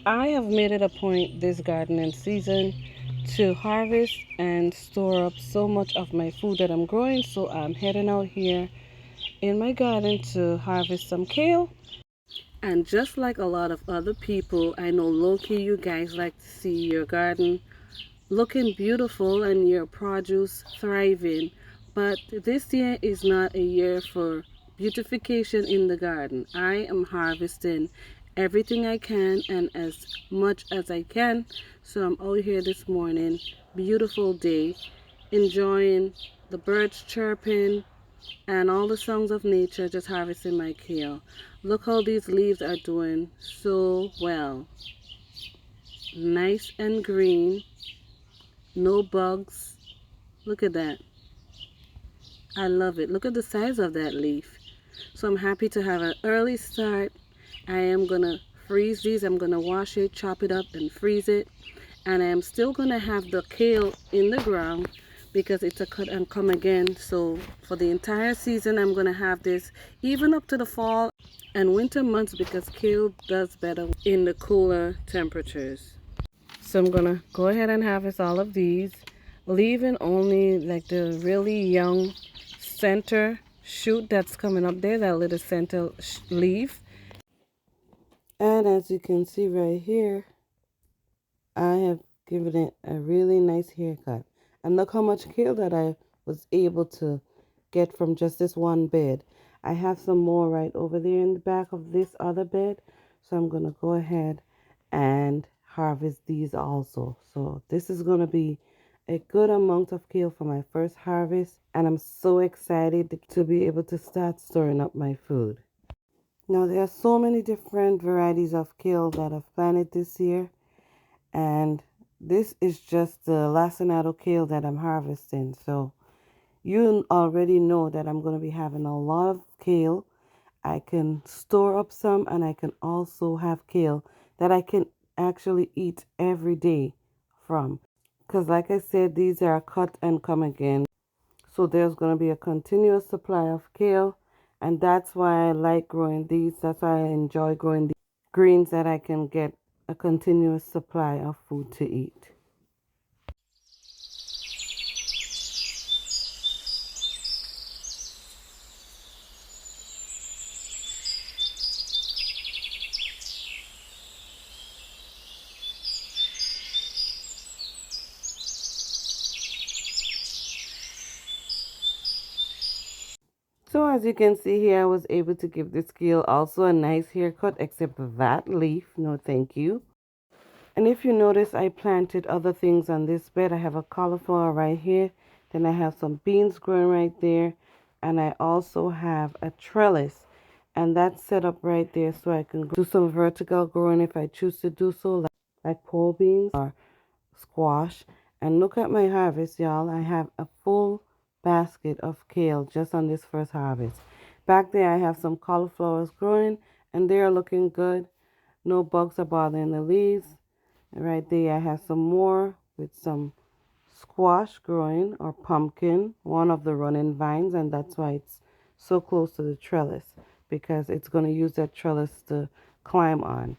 I have made it a point this gardening season to harvest and store up so much of my food that I'm growing. So I'm heading out here in my garden to harvest some kale. And just like a lot of other people, I know low-key you guys like to see your garden looking beautiful and your produce thriving. But this year is not a year for beautification in the garden. I am harvesting everything I can and as much as I can. So I'm out here this morning, beautiful day, enjoying the birds chirping and all the songs of nature, just harvesting my kale. Look how these leaves are doing so well. Nice and green, no bugs. Look at that. I love it. Look at the size of that leaf. So I'm happy to have an early start. I am going to freeze these. I'm going to wash it, chop it up, and freeze it. And I am still going to have the kale in the ground because it's a cut and come again. So for the entire season, I'm going to have this even up to the fall and winter months because kale does better in the cooler temperatures. So I'm going to go ahead and harvest all of these, leaving only like the really young center shoot that's coming up there, that little center leaf. And as you can see right here, I have given it a really nice haircut. And look how much kale that I was able to get from just this one bed. I have some more right over there in the back of this other bed. So I'm going to go ahead and harvest these also. So this is going to be a good amount of kale for my first harvest. And I'm so excited to be able to start storing up my food. Now there are so many different varieties of kale that I've planted this year. And this is just the lacinato kale that I'm harvesting. So you already know that I'm going to be having a lot of kale. I can store up some and I can also have kale that I can actually eat every day from. Because like I said, these are cut and come again. So there's going to be a continuous supply of kale. And that's why I like growing these. That's why I enjoy growing these greens that I can get a continuous supply of food to eat. So as you can see here, I was able to give this kale also a nice haircut, except that leaf. No, thank you. And if you notice, I planted other things on this bed. I have a cauliflower right here. Then I have some beans growing right there. And I also have a trellis. And that's set up right there so I can do some vertical growing if I choose to do so, like pole beans or squash. And look at my harvest, y'all. I have a full basket of kale just on this first harvest. Back there, I have some cauliflowers growing, and they are looking good. No bugs are bothering the leaves. And right there, I have some more with some squash growing or pumpkin, one of the running vines, and that's why it's so close to the trellis because it's going to use that trellis to climb on.